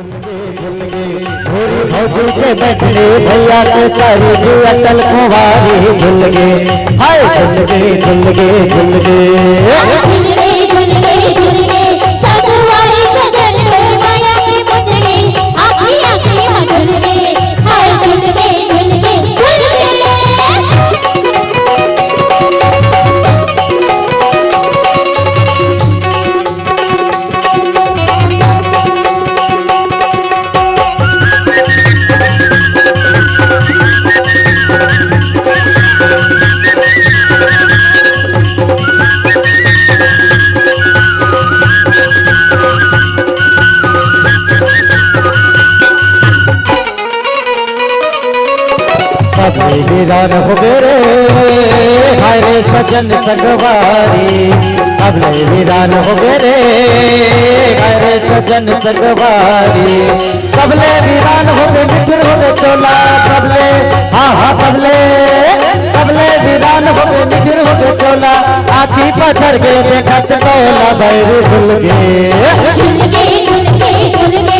भौजी के बैठने भैया के सारी जी अटल कुंवारी झुल गए, हाय झुल गए झुल गए झुल गए। वीरान हो गए रे हाय सजन सगवारी, अबले वीरान हो गए रे हाय सजन सगवारी। कबले वीरान हो गए मित्र हो गए चोला, कबले हाँ कबले वीरान हो गए मित्र हो गए चोला। आखी पत्थर के देखत तोला बैर झुल गए झुल गए झुल गए झुल गए।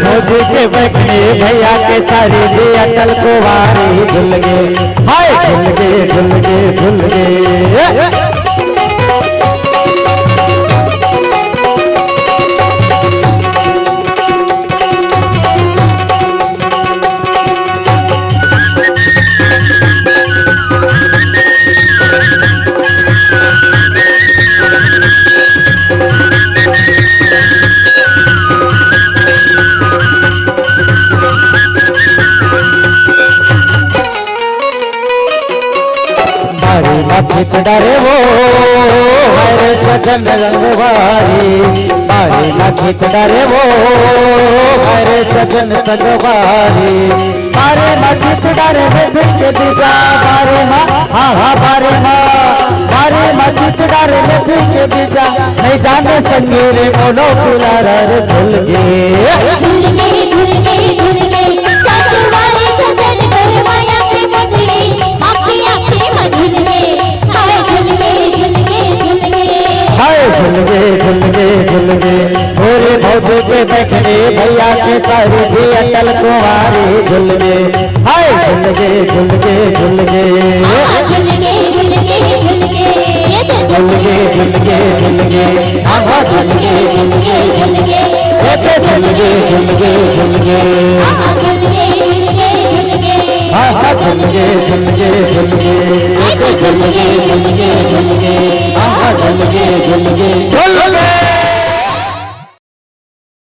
भौजी के बैठने भैया के सारी जी अटल कुंवारी झुल गए, हाय झुल गए झुल गए झुल गए। डरे वो हरे सजन रंगवारी, बारी न खिंच डरे वो हरे सजन सगवारी। बारे न खिंच डरे के दीजा बारे माँ हाँ बारे न खिंच डरे के दीजा। नहीं जाने संगीरे मोनो पुलारा झुल गए झुल गए झुल गए झुल गए। झुल गए झुल गए झुल गए। भोरे भौजी के बैठने भैया के सारी जी अटल कुंवारी झुल गए, हाय झुल गए झुल गए झुल गए झुल गए झुल गए झुल गए झुल गए झुल गए झुल गए आहा झुल गए झुल गए झुल गए झुल गए झुल गए झुल गए झुल गए झुल गए झुल गए आहा झुल गए झुल गए झुल गए झुल गए झुल गए झुल गए आहा झुल गए झुल गए।